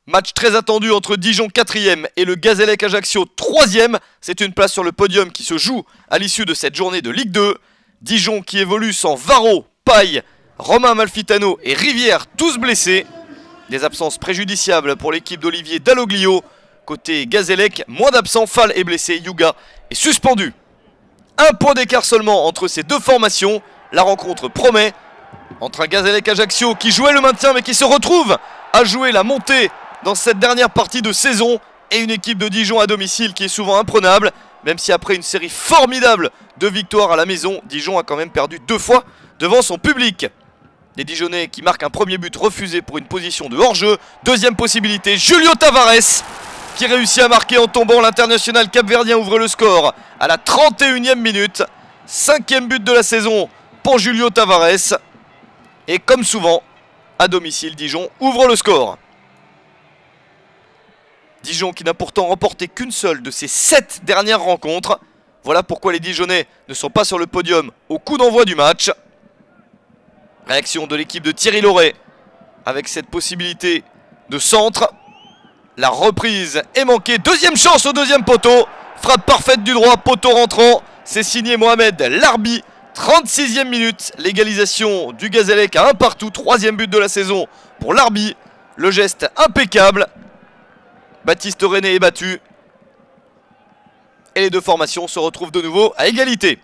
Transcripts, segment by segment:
Match très attendu entre Dijon 4e et le Gazélec Ajaccio 3e. C'est une place sur le podium qui se joue à l'issue de cette journée de Ligue 2. Dijon qui évolue sans Varro, Paille, Romain Amalfitano et Rivière, tous blessés. Des absences préjudiciables pour l'équipe d'Olivier Dalloglio. Côté Gazélec, moins d'absents, Fall est blessé, Yuga est suspendu. Un point d'écart seulement entre ces deux formations. La rencontre promet entre un Gazélec Ajaccio qui jouait le maintien mais qui se retrouve à jouer la montée dans cette dernière partie de saison, et une équipe de Dijon à domicile qui est souvent imprenable, même si après une série formidable de victoires à la maison, Dijon a quand même perdu 2 fois devant son public. Les Dijonnais qui marquent un premier but refusé pour une position de hors-jeu. Deuxième possibilité, Julio Tavares qui réussit à marquer en tombant. L'international capverdien ouvre le score à la 31e minute. 5e but de la saison pour Julio Tavares. Et comme souvent, à domicile, Dijon ouvre le score. Dijon qui n'a pourtant remporté qu'une seule de ses 7 dernières rencontres. Voilà pourquoi les Dijonnais ne sont pas sur le podium au coup d'envoi du match. Réaction de l'équipe de Thierry Lauré avec cette possibilité de centre. La reprise est manquée. Deuxième chance au deuxième poteau. Frappe parfaite du droit, poteau rentrant. C'est signé Mohamed Larbi. 36e minute. L'égalisation du Gazélec à 1 partout. 3e but de la saison pour Larbi. Le geste impeccable. Baptiste René est battu. Et les deux formations se retrouvent de nouveau à égalité.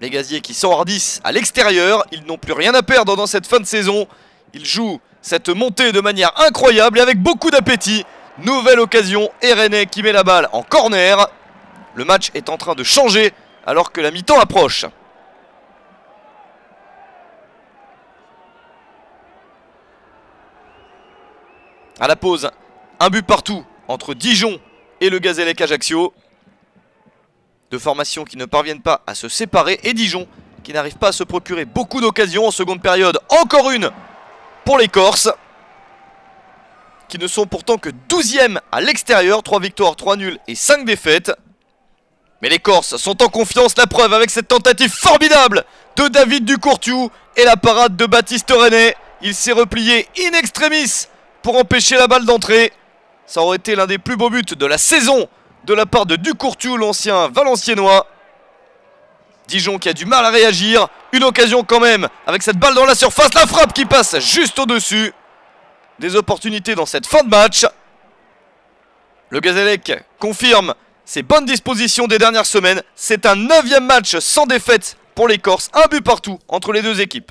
Les Gaziers qui s'enhardissent à l'extérieur. Ils n'ont plus rien à perdre dans cette fin de saison. Ils jouent cette montée de manière incroyable et avec beaucoup d'appétit. Nouvelle occasion et René qui met la balle en corner. Le match est en train de changer alors que la mi-temps approche. À la pause, un but partout entre Dijon et le Gazélec Ajaccio. Deux formations qui ne parviennent pas à se séparer. Et Dijon qui n'arrive pas à se procurer beaucoup d'occasions en seconde période. Encore une pour les Corses, qui ne sont pourtant que 12e à l'extérieur. 3 victoires, 3 nuls et 5 défaites. Mais les Corses sont en confiance, la preuve avec cette tentative formidable de David Ducourtiou et la parade de Baptiste René. Il s'est replié in extremis pour empêcher la balle d'entrer. Ça aurait été l'un des plus beaux buts de la saison de la part de Ducourtiou, l'ancien Valenciennois. Dijon qui a du mal à réagir. Une occasion quand même avec cette balle dans la surface. La frappe qui passe juste au-dessus. Des opportunités dans cette fin de match. Le Gazélec confirme ses bonnes dispositions des dernières semaines. C'est un 9e match sans défaite pour les Corses. Un but partout entre les deux équipes.